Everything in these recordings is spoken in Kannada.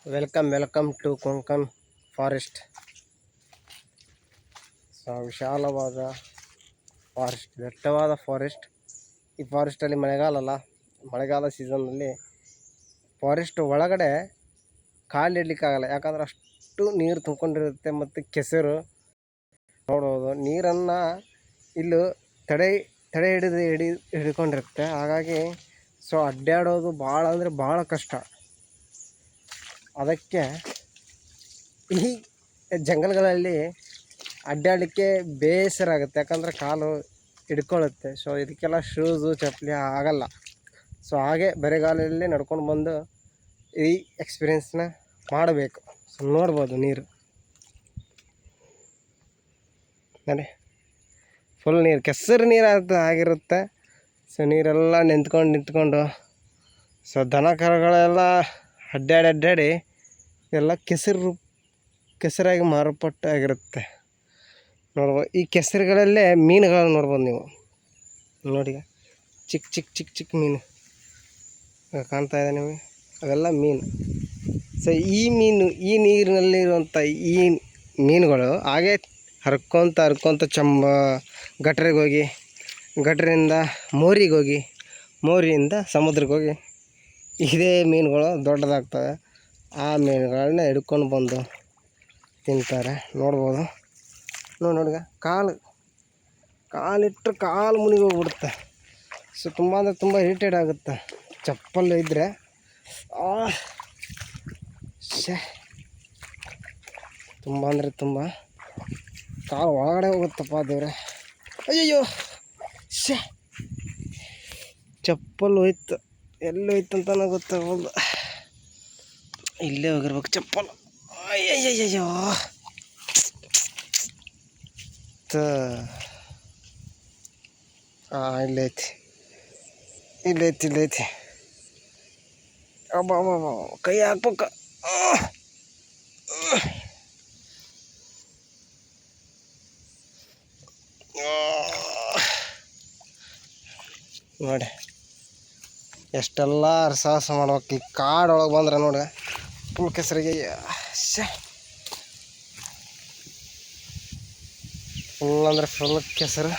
Welcome to Konkan forest. ವಿಶಾಲವಾದ ಫಾರೆಸ್ಟ್, ದಟ್ಟವಾದ ಫಾರೆಸ್ಟ್. ಈ ಫಾರೆಸ್ಟಲ್ಲಿ ಮಳೆಗಾಲ ಸೀಸನ್ನಲ್ಲಿ ಫಾರೆಸ್ಟ್ ಒಳಗಡೆ ಕಾಲಿಡಲಿಕ್ಕಾಗಲ್ಲ, ಯಾಕಂದ್ರೆ ಅಷ್ಟು ನೀರು ತುಂಬಿಕೊಂಡಿರುತ್ತೆ ಮತ್ತು ಕೆಸರು ನೋಡ್ಬೋದು. ನೀರನ್ನು ಇಲ್ಲೂ ತಡೆ ಹಿಡ್ಕೊಂಡಿರುತ್ತೆ. ಹಾಗಾಗಿ ಅಡ್ಡಾಡೋದು ಭಾಳ ಅಂದರೆ ಭಾಳ ಕಷ್ಟ. ಅದಕ್ಕೆ ಈ ಜಂಗಲ್ಗಳಲ್ಲಿ ಅಡ್ಡಾಡಲಿಕ್ಕೆ ಬೇಸರ ಆಗುತ್ತೆ, ಯಾಕಂದರೆ ಕಾಲು ಹಿಡ್ಕೊಳ್ಳುತ್ತೆ. ಇದಕ್ಕೆಲ್ಲ ಶೂಸು ಚಪ್ಪಲಿ ಆಗಲ್ಲ. ಹಾಗೆ ಬರೆಗಾಲಲ್ಲಿ ನಡ್ಕೊಂಡು ಬಂದು ಈ ಎಕ್ಸ್ಪೀರಿಯೆನ್ಸ್ನ ಮಾಡಬೇಕು. ನೋಡ್ಬೋದು ನೀರು ನೋಡಿ, ಫುಲ್ ನೀರು, ಕೆಸರು ನೀರು ಆಗಿರುತ್ತೆ. ನೀರೆಲ್ಲ ನಿಂತ್ಕೊಂಡು ದನ ಕರುಗಳೆಲ್ಲ ಅಡ್ಡಾಡಿ ಎಲ್ಲ ಕೆಸರಾಗಿ ಮಾರ್ಪಾಟಾಗಿರುತ್ತೆ. ನೋಡ್ಬೋದು, ಈ ಕೆಸರುಗಳಲ್ಲೇ ಮೀನುಗಳನ್ನು ನೋಡ್ಬೋದು ನೀವು. ನೋಡಿ, ಚಿಕ್ಕ ಮೀನು ಕಾಣ್ತಾ ಇದೆ ನಿಮಗೆ, ಅವೆಲ್ಲ ಮೀನು. ಈ ನೀರಿನಲ್ಲಿರುವಂಥ ಈ ಮೀನುಗಳು ಹಾಗೆ ಹರ್ಕೊತ ಗಟ್ರಿಗೆ ಹೋಗಿ, ಗಟ್ರಿಂದ ಮೋರಿಗೆ ಹೋಗಿ, ಮೋರಿಯಿಂದ ಸಮುದ್ರಕ್ಕೆ ಹೋಗಿ ಇದೇ ಮೀನುಗಳು ದೊಡ್ಡದಾಗ್ತವೆ. ಆ ಮೀನುಗಳನ್ನ ಹಿಡ್ಕೊಂಡು ಬಂದು ತಿಂತಾರೆ. ನೋಡ್ಬೋದು ನೋಡಿ, ಕಾಲಿಟ್ಟರೆ ಕಾಲು ಮುನಿಗೆ ಹೋಗ್ಬಿಡುತ್ತೆ. ತುಂಬ ಅಂದರೆ ತುಂಬ ಇರಿಟೇಟ್ ಆಗುತ್ತೆ. ಚಪ್ಪಲ್ ಇದ್ದರೆ ತುಂಬ ಅಂದರೆ ತುಂಬ ಕಾಲು ಒಳಗಡೆ ಹೋಗುತ್ತಪ್ಪ ದೇವ್ರೆ. ಅಯ್ಯಯ್ಯೋ ಚಪ್ಪಲ್ ಹೋಯ್ತು, ಎಲ್ಲಿ ಹೋಯ್ತಂತ ಗೊತ್ತಾಗಲ್ಲ. ಇಲ್ಲೇ ಹೋಗಿರ್ಬೇಕು ಚಪ್ಪಲ್. ಅಯ್ಯಯ್ಯಯ್ಯೋ ಇಲ್ಲೈತಿ ಅಬ್ಬ ಕೈ ಹಾಕ್ಬೇಕ. ನೋಡಿ ಎಷ್ಟೆಲ್ಲ ಸಾಹಸ ಮಾಡ್ಬೇಕು. ಈ ಕಾಡೊಳಗೆ ಬಂದ್ರೆ ನೋಡಿ, ಫುಲ್ ಕೆಸರಿಗೆ ಫುಲ್ ಅಂದರೆ ಫುಲ್ ಕೆಸರು.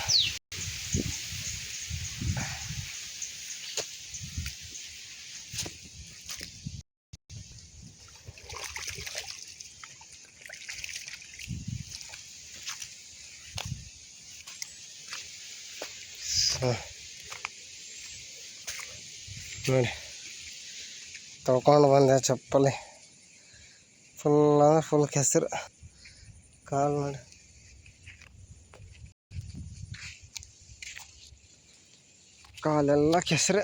ನೋಡಿ, ತೊಳ್ಕೊಂಡು ಬಂದೆ ಚಪ್ಪಲಿ. ಫುಲ್ ಅಂದರೆ ಫುಲ್ ಕೆಸರು. ಕಾಲು ನೋಡಿ, ಕಾಲೆಲ್ಲ ಕೆಸರು.